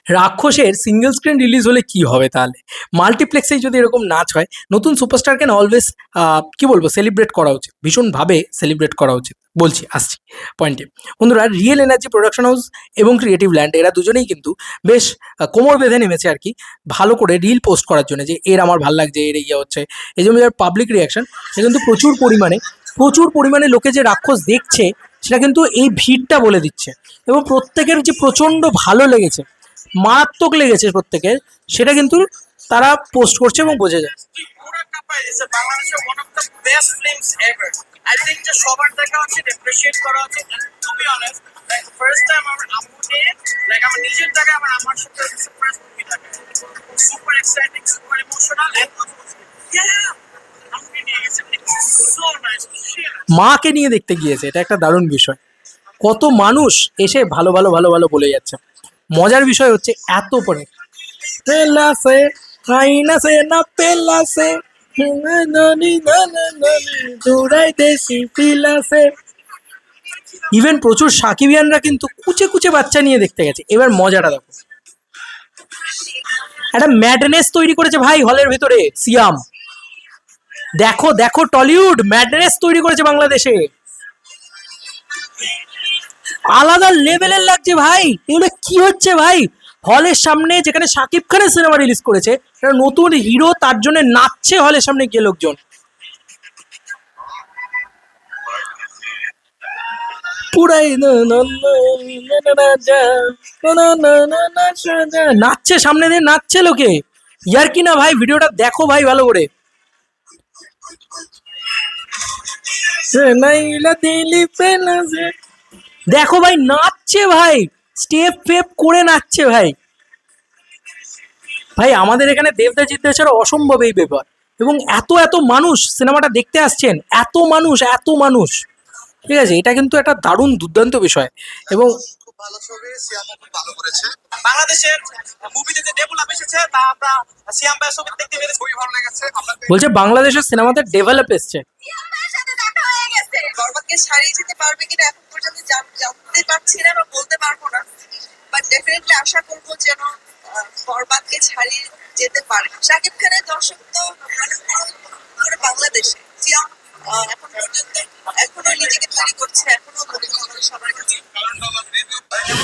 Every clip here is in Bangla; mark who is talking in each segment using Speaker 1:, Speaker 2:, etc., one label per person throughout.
Speaker 1: রাক্ষসের সিঙ্গেল স্ক্রিন রিলিজ হলে কি হবে তাহলে? মাল্টিপ্লেক্সেই যদি এরকম নাচ হয়, নতুন সুপারস্টারকে না অলওয়েজ কি বলবো সেলিব্রেট করা উচিত, ভীষণভাবে সেলিব্রেট করা উচিত। বলছি, আসছি পয়েন্টে। বন্ধুরা, রিয়েল এনার্জি প্রোডাকশন হাউস এবং ক্রিয়েটিভ ল্যান্ড এরা দুজনেই কিন্তু বেশ কোমর বেঁধে নেমেছে আর কি, ভালো করে রিল পোস্ট করার জন্য, যে এর আমার ভাল লাগছে, এর ইয়ে হচ্ছে। এই জন্য যার পাবলিক রিয়াকশন, সে কিন্তু প্রচুর পরিমাণে লোকে যে রাক্ষস দেখছে সেটা কিন্তু এই ভিড়টা বলে দিচ্ছে। এবং প্রত্যেকের যে প্রচণ্ড ভালো লেগেছে, মারাত্মক লেগেছে প্রত্যেকের, সেটা কিন্তু তারা পোস্ট করছে এবং বোঝা যায়।
Speaker 2: বাংলাদেশের one of the best films ever. I think যে সবার দেখা উচিত, অ্যাপ্রিশিয়েট করা উচিত। To be honest, like first time আমার আম্মু নিয়ে, লাইক আমার নিজের জায়গায় আমার আম্মার সাথে ফার্স্ট মুভি থাকে, super exciting, super emotional and আম্মুকে নিয়ে গেছে, সো নাইস।
Speaker 1: মাকে নিয়ে দেখতে গিয়েছে, এটা একটা দারুণ বিষয়। কত মানুষ এসে ভালো ভালো ভালো ভালো বলে যাচ্ছে। মজার বিষয় হচ্ছে এত পরে পেলাসে হাইনাসে না পেলাসে ইভেন প্রচুর সাকিবিয়ানরা কিন্তু কুচে কুচে বাচ্চা নিয়ে দেখতে গেছে। এবার মজাটা দেখো, একটা ম্যাডনেস তৈরি করেছে ভাই হলের ভিতরে সিয়াম। দেখো দেখো, টলিউড ম্যাডনেস তৈরি করেছে বাংলাদেশে, আলাদা লেভেলের লাগছে ভাই। এগুলো কি হচ্ছে ভাই? হলের সামনে যেখানে শাকিব খানের সিনেমা রিলিজ করেছে, একটা নতুন হিরো, তার জন্য নাচছে হলের সামনে গিয়ে লোকজন। পুরাই নাচছে, সামনে দিয়ে নাচছে লোকে। ইয়ার কি না ভাই, ভিডিওটা দেখো ভাই ভালো করে। দেখো ভাই, নাচছে ভাই, স্টেপ ফেপ করে নাচছে ভাই। ভাই আমাদের এখানে দেবদাজিৎ ছাড়া অসম্ভব এই ব্যাপার। এবং এত এত মানুষ সিনেমাটা দেখতে আসছেন, এত মানুষ এত মানুষ, ঠিক আছে, এটা কিন্তু একটা দারুণ দুর্দান্ত বিষয়। এবং
Speaker 3: খুব ভালো ছবি, সিয়ামও খুব ভালো করেছে।
Speaker 2: বাংলাদেশের মুভিতে যে ডেভেলপ এসেছে তা আমরা সিয়াম ভাইয়ের ছবি দেখতে পেরেছি,
Speaker 3: খুবই ভালো লেগেছে।
Speaker 1: বলছে বাংলাদেশের সিনেমাতে ডেভেলপ এসছে।
Speaker 4: বরবাদকে ছাড়িয়ে যেতে পারবে কিনা এখন পর্যন্ত জানতে পারছি না বা বলতে পারবো না, বাট ডেফিনেটলি আশা করবো যেন বরবাদকে ছাড়িয়ে যেতে পারে। শাকিব খানের দর্শক তো পুরো বাংলাদেশে। সিয়াম এখন পর্যন্ত এখনো নিজেকে তৈরি করছে, এখনো সবার কাছে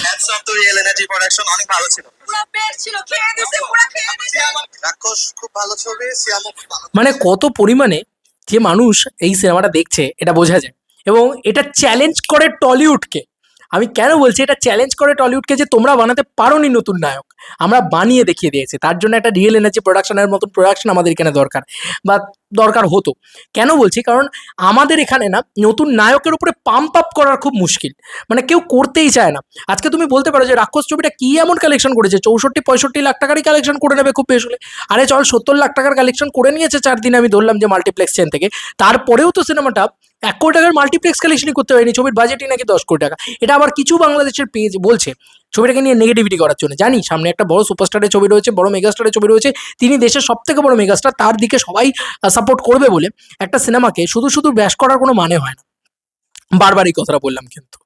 Speaker 3: hats off two real energy production, অনেক ভালো ছিল।
Speaker 4: পুরো বেস্ট ছিল, খেয়ে দিছে, পুরো খেয়ে দিছে।
Speaker 3: রাক্ষস খুব ভালো ছবি, সিয়ামও খুব ভালো।
Speaker 1: মানে কত পরিমাণে যে মানুষ এই সিনেমাটা দেখছে এটা বোঝা যায়। এবং এটা চ্যালেঞ্জ করে টলিউডকে। আমি কেন বলছি এটা চ্যালেঞ্জ করে টলিউডকে, যে তোমরা বানাতে পারোনি নতুন নায়ক, আমরা বানিয়ে দেখিয়ে দিয়েছি। তার জন্য একটা রিয়েল এনার্জি প্রোডাকশনের মতন প্রোডাকশন আমাদের এখানে দরকার, বা দরকার হতো। কেন বলছি, কারণ আমাদের এখানে না নতুন নায়কের উপরে পাম্প আপ করার খুব মুশকিল, মানে কেউ করতেই চায় না। আজকে তুমি বলতে পারো যে রাক্ষস ছবিটা কি এমন কালেকশন করেছে, 64-65 লাখ টাকারই কালেকশন করে নেবে খুব বেশ হলে। আরে চল 70 লাখ টাকার কালেকশন করে নিয়েছে 4 দিনে, আমি ধরলাম যে মাল্টিপ্লেক্স চেন থেকে। তারপরেও তো সিনেমাটা 1 কোটি টাকার মাল্টিপ্লেক্স কালেকশনই করতে পারেনি, ছবির বাজেটই নাকি 10 কোটি টাকা। এটা আবার কিছু বাংলাদেশের পেজ বলছে ছবিটাকে নিয়ে নেগেটিভিটি করার জন্য। জানি সামনে একটা বড় সুপারস্টারের ছবি রয়েছে, বড় মেগাস্টারের ছবি রয়েছে, তিনি দেশের সব থেকে বড় মেগাস্টার, তার দিকে সবাই সাপোর্ট করবে বলে একটা সিনেমাকে শুধু শুধু ব্যাশ করার কোনো মানে হয় না। বারবার এই কথাটা বললাম, কিন্তু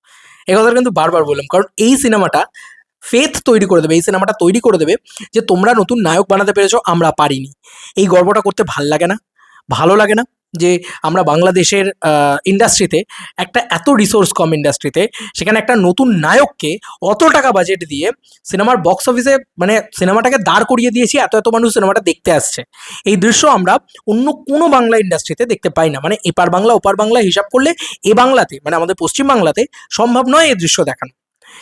Speaker 1: এই কথাটা কিন্তু বারবার বললাম, কারণ এই সিনেমাটা ফেথ তৈরি করে দেবে, এই সিনেমাটা তৈরি করে দেবে যে তোমরা নতুন নায়ক বানাতে পেরেছো, আমরা পারিনি। এই গর্বটা করতে ভালো লাগে না যে আমরা বাংলাদেশের ইন্ডাস্ট্রিতে, একটা এত রিসোর্স কম ইন্ডাস্ট্রিতে, সেখানে একটা নতুন নায়ককে অত টাকা বাজেট দিয়ে সিনেমার বক্স অফিসে মানে সিনেমাটাকে দাঁড় করিয়ে দিয়েছি, এত এত মানুষ সিনেমাটা দেখতে আসছে। এই দৃশ্য আমরা অন্য কোনো বাংলা ইন্ডাস্ট্রিতে দেখতে পাই না। মানে এপার বাংলা ওপার বাংলা হিসাব করলে এ বাংলাতে, মানে আমাদের পশ্চিম বাংলাতে সম্ভব নয় এই দৃশ্য দেখানো।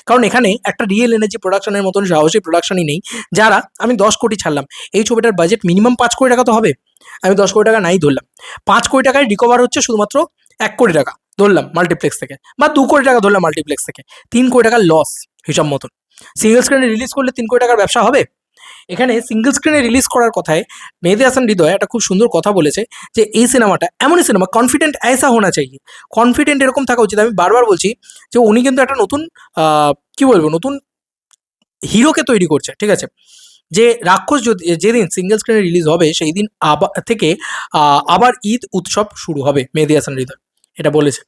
Speaker 1: কারণ এখানে একটা রিয়েল এনার্জি প্রোডাকশনের মতন সাহসী প্রোডাকশনই নেই। যারা, আমি 10 কোটি ছাড়লাম, এই ছবিটার বাজেট মিনিমাম 5 কোটি টাকা তো হবে, আমি 10 কোটি টাকা নাই ধরলাম, 5 কোটি টাকায় রিকভার হচ্ছে শুধুমাত্র 1 কোটি টাকা ধরলাম মাল্টিপ্লেক্স থেকে, বা 2 কোটি টাকা ধরলাম মাল্টিপ্লেক্স থেকে, 3 কোটি টাকার লস হিসাব মতন। সিঙ্গেল স্ক্রিনে রিলিজ করলে 3 কোটি টাকার ব্যবসা হবে? এখানে সিঙ্গেল স্ক্রিনে রিলিজ করার কথায় মেহেদী হাসান হৃদয় একটা খুব সুন্দর কথা বলেছে, যে এই সিনেমাটা এমনই সিনেমা, কনফিডেন্ট ऐसा होना चाहिए, কনফিডেন্ট এরকম থাকা উচিত। আমি বারবার বলছি যে উনি কিন্তু একটা নতুন কি বলবো, নতুন হিরোকে তৈরি করছে, ঠিক আছে। যে রাক্ষস যদি যেদিন সিঙ্গেল স্ক্রিনে রিলিজ হবে সেই দিন আবার থেকে আবার ঈদ উৎসব শুরু হবে, মেহেদী হাসান হৃদয় এটা বলেছে।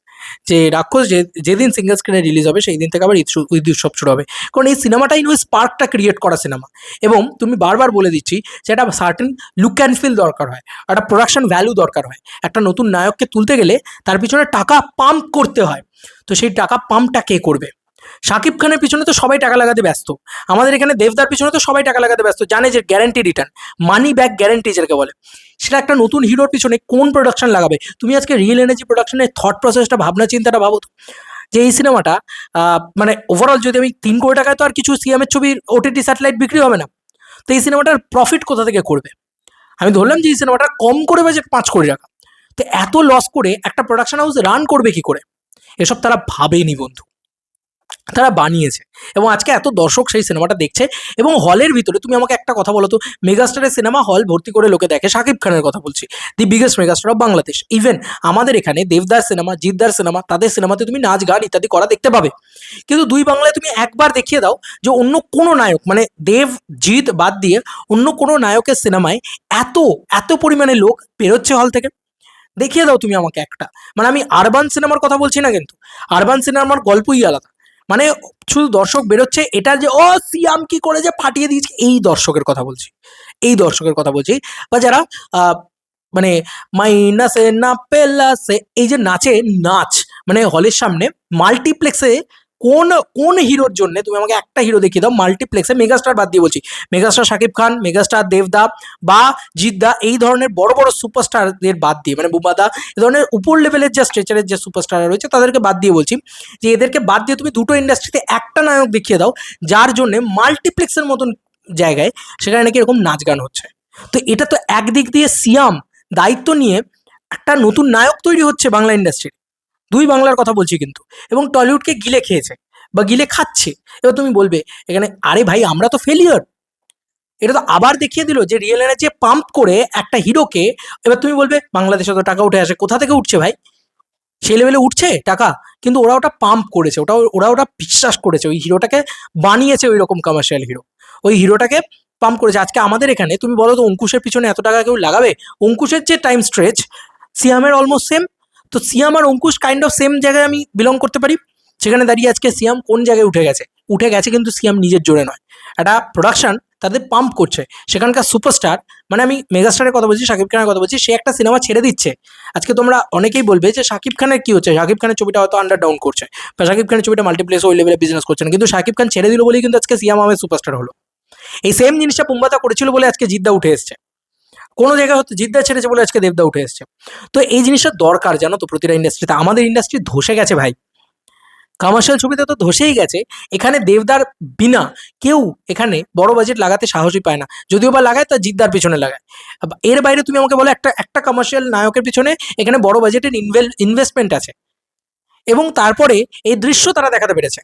Speaker 1: যে রাক্ষস যেদিন সিঙ্গেল স্ক্রিনে রিলিজ হবে সেই দিন থেকে আবার ঈদ উৎসব শুরু হবে, কারণ এই সিনেমাটাই নয় স্পার্কটা ক্রিয়েট করা সিনেমা। এবং তুমি বারবার বলে দিচ্ছি যে একটা সার্টেন লুক অ্যান্ড ফিল দরকার হয়, একটা প্রোডাকশন ভ্যালু দরকার হয়, একটা নতুন নায়ককে তুলতে গেলে তার পিছনে টাকা পাম্প করতে হয়। তো সেই টাকা পাম্পটা কে করবে? শাকিব খানের পিছনে তো সবাই টাকা লাগাতে ব্যস্ত, আমাদের এখানে দেবদার পিছনে তো সবাই টাকা লাগাতে ব্যস্ত, জানে যে guarantee return, money back guarantee যেটাকে বলে। সেটা একটা নতুন হিরোর পিছনে কোন প্রোডাকশন লাগাবে? তুমি আজকে রিয়েল এনার্জি প্রোডাকশনের থট প্রসেসটা, ভাবনা চিন্তাটা ভাবো তো, যে এই সিনেমাটা মানে ওভারঅল যদি আমি 3 কোটি টাকায় তো আর কিছু সিএমের ছবির ওটিটি স্যাটেলাইট বিক্রি হবে না। তো এই সিনেমাটার প্রফিট কোথা থেকে করবে? আমি ধরলাম যে এই সিনেমাটা কম করে বাজেট 5 কোটি টাকা, তো এত লস করে একটা প্রোডাকশন হাউস রান করবে কি করে? এসব তারা ভাবেনি বন্ধু, তারা বানিয়েছে। এবং আজকে এত দর্শক সেই সিনেমাটা দেখছে। এবং হলের ভিতরে তুমি আমাকে একটা কথা বলো তো, মেগাস্টারের সিনেমা হল ভর্তি করে লোকে দেখে, শাকিব খানের কথা বলছি, দি biggest megastar of Bangladesh. Even আমাদের এখানে দেবদার সিনেমা, জিদ্দার সিনেমা, তাদের সিনেমাতে তুমি নাচ গান ইত্যাদি করা দেখতে পাবে। কিন্তু দুই বাংলায় তুমি একবার দেখিয়ে দাও যে অন্য কোনো নায়ক, মানে দেব জিৎ বাদ দিয়ে অন্য কোনো নায়কের সিনেমায় এত এত পরিমাণে লোক বেরোচ্ছে হল থেকে, দেখিয়ে দাও তুমি আমাকে একটা। মানে আমি আরবান সিনেমার কথা বলছি না, কিন্তু আরবান সিনেমার গল্পই আলাদা। মানে শুধু দর্শক বেরোচ্ছে, এটা যে ও সিয়াম কি করে যে ফাটিয়ে দিয়েছে, এই দর্শকের কথা বলছি, এই দর্শকের কথা বলছি। বা যারা মানে মাইনাসে না পেলাসে এই যে নাচে, নাচ মানে হলের সামনে মাল্টিপ্লেক্সে কোন কোন হিরোর জন্য তুমি আমাকে একটা হিরো দেখিয়ে দাও মাল্টিপ্লেক্সে, মেগাস্টার বাদ দিয়ে বলছি, মেগাস্টার শাকিব খান, মেগাস্টার দেবদা বা জিদ্দা, এই ধরনের বড় বড় সুপারস্টারদের বাদ দিয়ে, মানে বুবাদা, এই ধরনের উপর লেভেলের যে স্ট্রেচারের যে সুপারস্টার রয়েছে তাদেরকে বাদ দিয়ে বলছি, যে এদেরকে বাদ দিয়ে তুমি দুটো ইন্ডাস্ট্রিতে একটা নায়ক দেখিয়ে দাও যার জন্য মাল্টিপ্লেক্সের মতন জায়গায় সেখানে নাকি এরকম নাচ গান হচ্ছে। তো এটা তো একদিক দিয়ে সিয়াম দায়িত্ব নিয়ে একটা নতুন নায়ক তৈরি হচ্ছে বাংলা ইন্ডাস্ট্রির, দুই বাংলার কথা বলছি কিন্তু, এবং টলিউডকে গিলে খেয়েছে বা গিলে খাচ্ছে। এবার তুমি বলবে এখানে, আরে ভাই আমরা তো ফেলিয়ার। এটা তো আবার দেখিয়ে দিল যে রিয়েল এনার্জি পাম্প করে একটা হিরোকে। এবার তুমি বলবে বাংলাদেশে তো টাকা উঠে আসে, কোথা থেকে উঠছে ভাই? সেই লেভেলে উঠছে টাকা, কিন্তু ওরা ওটা পাম্প করেছে, ওরা ওটা বিশ্বাস করেছে, ওই হিরোটাকে বানিয়েছে ওই রকম কমার্শিয়াল হিরো, ওই হিরোটাকে পাম্প করেছে। আজকে আমাদের এখানে তুমি বলো তো অঙ্কুশের পিছনে এত টাকা কেউ লাগাবে? অঙ্কুশের যে টাইম স্ট্রেচ সিয়ামের অলমোস্ট সেম। তো সিয়াম আর অঙ্কুশ কাইন্ড অফ সেম জায়গায় আমি বিলং করতে পারি। সেখানে দাঁড়িয়ে আজকে সিয়াম কোন জায়গায় উঠে গেছে কিন্তু সিয়াম নিজের জোরে নয়, একটা প্রোডাকশন তাদের পাম্প করছে। সেখানকার সুপারস্টার, মানে আমি মেগাস্টারের কথা বলছি, শাকিব খানের কথা বলছি, সে একটা সিনেমা ছেড়ে দিচ্ছে। আজকে তোমরা অনেকেই বলবে যে শাকিব খানের কি হচ্ছে, শাকিব খানের ছবিটা হয়তো আন্ডার ডাউন করছে, বা শাকিব খানের ছবিটা মাল্টিপ্লেক্স ওই লেভেলে বিজনেস করছে না, কিন্তু শাকিব খান ছেড়ে দিল বলেই কিন্তু আজকে সিয়াম আহমেদ সুপারস্টার হলো। এই সেম জিনিসটা পুম্বাতা করেছিল বলে আজকে জিদ্দা উঠে এসছে, কোনো জায়গায় হয়তো জিদ্দা ছেড়েছে বলে আজকে দেবদা উঠে এসছে। তো এই জিনিসটা দরকার জানো তো প্রতিটা ইন্ডাস্ট্রিতে। আমাদের ইন্ডাস্ট্রি ধসে গেছে ভাই, কমার্শিয়াল ছবিতে তো ধসেই গেছে। এখানে দেবদার বিনা কেউ এখানে বড় বাজেট লাগাতে সাহসই পায় না, যদিও বা লাগায় তা জিদ্দার পিছনে লাগায়। এর বাইরে তুমি আমাকে বলো একটা একটা কমার্শিয়াল নায়কের পিছনে এখানে বড় বাজেটের ইনভেস্টমেন্ট আছে, এবং তারপরে এই দৃশ্য তারা দেখাতে পেরেছে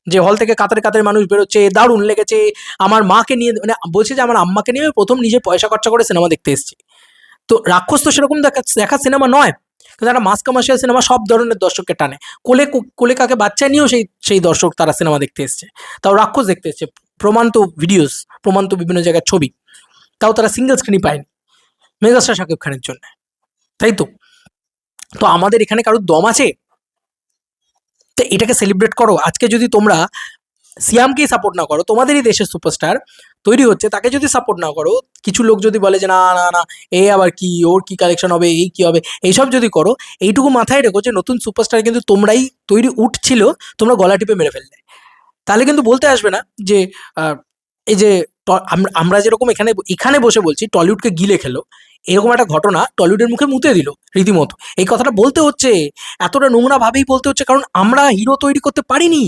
Speaker 1: যে হল থেকে কাতারে কাতারে মানুষ বেরোচ্ছে, দারুণ লেগেছে। আমার মাকে নিয়ে, মানে বলছে যে আমার আম্মাকে নিয়ে আমি প্রথম নিজে পয়সা খরচা করে সিনেমা দেখতে এসেছি। তো রাক্ষস তো সেরকম দেখা সিনেমা নয়, কিন্তু একটা মাস কমার্শিয়াল সিনেমা সব ধরনের দর্শককে টানে। কোলে কাকে বাচ্চা নিয়েও সেই দর্শক তারা সিনেমা দেখতে এসছে, তাও রাক্ষস দেখতে এসছে। প্রমাণ তো ভিডিওস, প্রমাণ তো বিভিন্ন জায়গার ছবি, তাও তারা সিঙ্গেল স্ক্রিনই পায়নি মেগাস্টার শাকিব খানের জন্য, তাই তো। তো আমাদের এখানে কারোর দম আছে? তো এটাকে সেলিব্রেট করো। আজকে যদি তোমরা সিয়ামকেই সাপোর্ট না করো, তোমাদেরই দেশের সুপারস্টার তৈরি হচ্ছে, তাকে যদি সাপোর্ট না করো, কিছু লোক যদি বলে যে না না না এ আবার কি, ওর কি কালেকশন হবে, এই কি হবে, এইসব যদি করো, এইটুকু মাথায় রেখো যে নতুন সুপারস্টার কিন্তু তোমরাই তৈরি উঠছিল, তোমরা গলা টিপে মেরে ফেললে। তাহলে কিন্তু বলতে আসবে না যে এই যে আমরা যেরকম এখানে বসে বলছি টলিউডকে গিলে খেলো, এরকম একটা ঘটনা টলিউডের মুখে মুতে দিল রীতিমতো। এই কথাটা বলতে হচ্ছে, এতটা নোংরা ভাবেই বলতে হচ্ছে, কারণ আমরা হিরো তৈরি করতে পারিনি।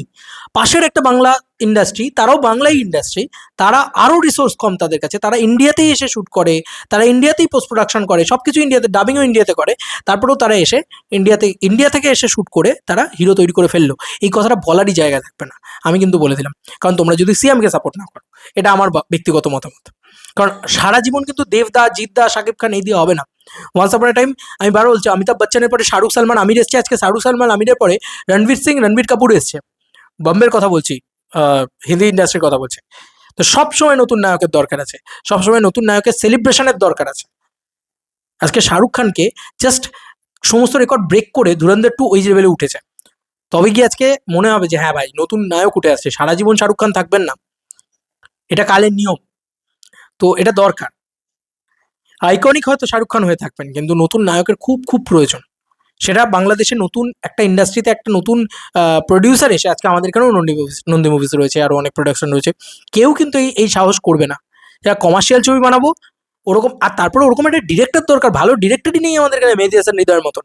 Speaker 1: পাশের একটা বাংলা ইন্ডাস্ট্রি, তারাও বাংলাই ইন্ডাস্ট্রি, তারা আরও রিসোর্স কম তাদের কাছে, তারা ইন্ডিয়াতেই এসে শ্যুট করে, তারা ইন্ডিয়াতেই পোস্ট প্রোডাকশন করে, সব কিছু ইন্ডিয়াতে, ডাবিংও ইন্ডিয়াতে করে, তারপরেও তারা এসে ইন্ডিয়া থেকে এসে শ্যুট করে তারা হিরো তৈরি করে ফেললো। এই কথাটা বলারই জায়গা থাকবে না, আমি কিন্তু বলে দিলাম। কারণ তোমরা যদি সিএমকে সাপোর্ট না করো, এটা আমার ব্যক্তিগত মতামত। কারণ সারা জীবন কিন্তু দেবদা, জিদ্দা, শাকিব খান এই দিয়ে হবে না। ওয়ান্স আপন এ টাইম, আমি বারো বলছি, অমিতাভ বচ্চনের পরে শাহরুখ সালমান আমির এসছে, আজকে শাহরুখ সালমান আমিরের পরে রণবীর সিং, রণবীর কাপুর এসছে। বম্বের কথা বলছি, হিন্দি ইন্ডাস্ট্রির কথা বলছি। তো সবসময় নতুন নায়কের দরকার আছে, সবসময় নতুন নায়কের সেলিব্রেশনের দরকার আছে। আজকে শাহরুখ খানকে জাস্ট সমস্ত রেকর্ড ব্রেক করে ধুরন্ধর 2 ওই লেভেলে উঠেছে। তবে গিয়ে আজকে মনে হবে যে হ্যাঁ ভাই নতুন নায়ক উঠে আসছে, সারা জীবন শাহরুখ খান থাকবেন না, এটা কালের নিয়ম, তো এটা দরকার। আইকনিক হয়তো শাহরুখ খান হয়ে থাকবেন, কিন্তু নতুন নায়কের খুব খুব প্রয়োজন। সেটা বাংলাদেশে নতুন একটা ইন্ডাস্ট্রিতে একটা নতুন প্রডিউসার এসে, আজকে আমাদের এখানেও নন্দী মুভিজ রয়েছে, আরও অনেক প্রোডাকশন রয়েছে, কেউ কিন্তু এই সাহস করবে না যারা কমার্শিয়াল ছবি বানাবো ওরকম। আর তারপরে ওরকম একটা ডিরেক্টর দরকার, ভালো ডিরেক্টরই নেই আমাদের এখানে মেহেদী হাসান হৃদয়ের মতন,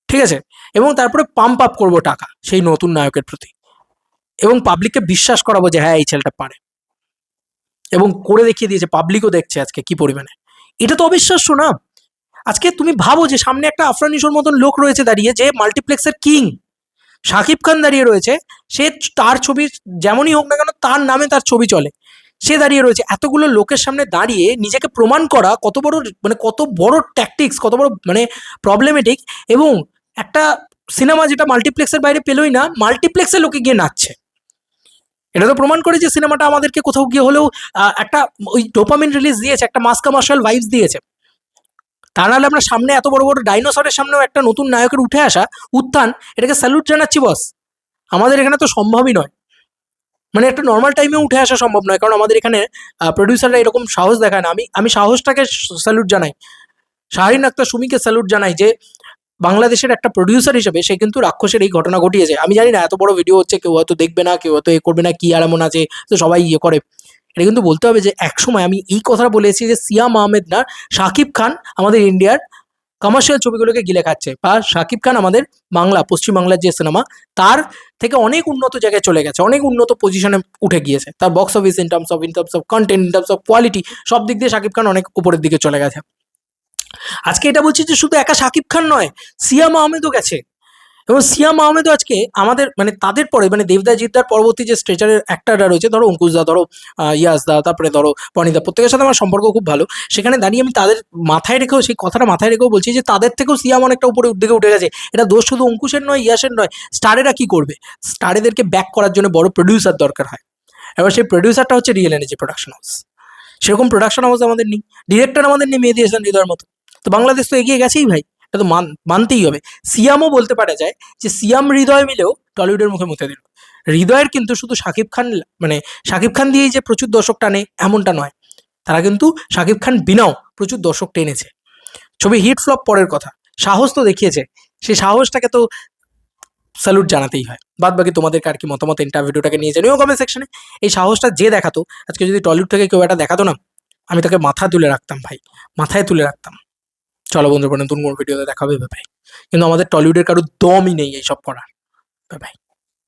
Speaker 1: ঠিক আছে। এবং তারপরে পাম্প আপ করবো টাকা সেই নতুন নায়কের প্রতি, এবং পাবলিককে বিশ্বাস করাবো যে হ্যাঁ এই ছেলেটা পারে, এবং করে দেখিয়ে দিয়েছে, পাবলিকও দেখছে আজকে কি পরিমাণে। এটা তো অবিশ্বাস্য না। আজকে তুমি ভাবো যে সামনে একটা আফরান নিশোর মতন লোক রয়েছে দাঁড়িয়ে, যে মাল্টিপ্লেক্সের কিং, শাকিব খান দাঁড়িয়ে রয়েছে, সে তার ছবি যেমনই হোক না কেন তার নামে তার ছবি চলে, সে দাঁড়িয়ে রয়েছে। এতগুলো লোকের সামনে দাঁড়িয়ে নিজেকে প্রমাণ করা কত বড়, মানে কত বড় ট্যাকটিক্স, কত বড় মানে প্রবলেমেটিক। এবং একটা সিনেমা যেটা মাল্টিপ্লেক্সের বাইরে পেলোই না, মাল্টিপ্লেক্সের লোকে গিয়ে নাচছে, এটা তো প্রমাণ করে যে সিনেমাটা আমাদেরকে কোথাও গিয়ে হলেও একটা ওই ডোপামিন রিলিজ দিয়েছে, একটা মাস কমার্শিয়াল ভাইবস দিয়েছে। তা নাহলে আমরা সামনে এত বড় বড় ডাইনোসরের সামনেও একটা নতুন নায়কের উঠে আসা, উত্থান, এটাকে স্যালুট জানাচ্ছি বস। আমাদের এখানে তো সম্ভবই নয়, মানে একটা নর্মাল টাইমে উঠে আসা সম্ভব নয়, কারণ আমাদের এখানে প্রডিউসাররা এরকম সাহস দেখায় না। আমি সাহসটাকে স্যালুট জানাই, শাহরিন আক্তার সুমিকে স্যালুট জানাই, যে বাংলাদেশের একটা প্রডিউসার হিসেবে সে কিন্তু রাক্ষসের এই ঘটনা ঘটিয়েছে। আমি জানি না এত বড় ভিডিও হচ্ছে, কেউ হয়তো দেখবে না, কেউ হয়তো এ করবে না, কি আর এমন আছে তো সবাই ইয়ে করে। এটা কিন্তু বলতে হবে যে একসময় আমি এই কথাটা বলেছি যে সিয়াম আহমেদ না, শাকিব খান আমাদের ইন্ডিয়ার কমার্শিয়াল ছবিগুলোকে গিলে খাচ্ছে, বা শাকিব খান আমাদের বাংলা, পশ্চিমবাংলার যে সিনেমা তার থেকে অনেক উন্নত জায়গায় চলে গেছে, অনেক উন্নত পজিশনে উঠে গিয়েছে। তার box office, in terms of content, in terms of quality, সব দিক দিয়ে শাকিব খান অনেক উপরের দিকে চলে গেছে। আজকে এটা বলছি যে শুধু একা শাকিব খান নয়, সিয়াম আহমেদও গেছে। এবং সিয়াম আহমেদও আজকে আমাদের মানে তাদের পরে, মানে দেবদা জিদ্দার পরবর্তী যে স্ট্রেচারের অ্যাক্টাররা রয়েছে, ধরো অঙ্কুশদা, ধরো ইয়াসদা, তারপরে ধরো পনিদা, প্রত্যেকের সাথে আমার সম্পর্ক খুব ভালো। সেখানে দাঁড়িয়ে আমি তাদের মাথায় রেখেও, সেই কথাটা মাথায় রেখেও বলছি যে তাদের থেকেও সিয়াম অনেকটা উপরে দিকে উঠে গেছে। এটা দোষ শুধু অঙ্কুশের নয়, ইয়াসের নয়। স্টারেরা কি করবে? স্টারেদেরকে ব্যাক করার জন্য বড় প্রডিউসার দরকার হয়। এবার সেই প্রডিউসারটা হচ্ছে রিয়েল এনার্জি প্রোডাকশন হাউস। সেরকম প্রোডাকশন হাউস আমাদের নেই, ডিরেক্টর আমাদের নেই মেহেদী হাসান হৃদয়ের মতো। তো বাংলাদেশ তো এগিয়ে গেছেই ভাই, এটা তো মানতেই হবে। সিয়ামও বলতে পারা যায় যে সিয়াম হৃদয় মিলেও টলিউডের মুখে মুতে দিল। হৃদয়ের কিন্তু শুধু শাকিব খান, মানে শাকিব খান দিয়েই যে প্রচুর দর্শক টানে এমনটা নয়, তারা কিন্তু শাকিব খান বিনাও প্রচুর দর্শক টেনেছে। ছবি হিট ফ্লপ পরের কথা, সাহস তো দেখিয়েছে, সেই সাহসটাকে তো স্যালুট জানাতেই হয়। বাদ বাকি তোমাদেরকে আর কি মতামত ভিডিওটাকে নিয়ে জানিও কমেন্ট সেকশনে। এই সাহসটা যে দেখাতো, আজকে যদি টলিউড থেকে কেউ এটা দেখাতো না, আমি তাকে মাথা তুলে রাখতাম ভাই, মাথায় তুলে রাখতাম। চলো বন্ধুরা, নতুন কোনো ভিডিওতে দেখা হবে, বাই। কিন্তু আমাদের টলিউডের কারো দমই নেই এইসব করার, বাই।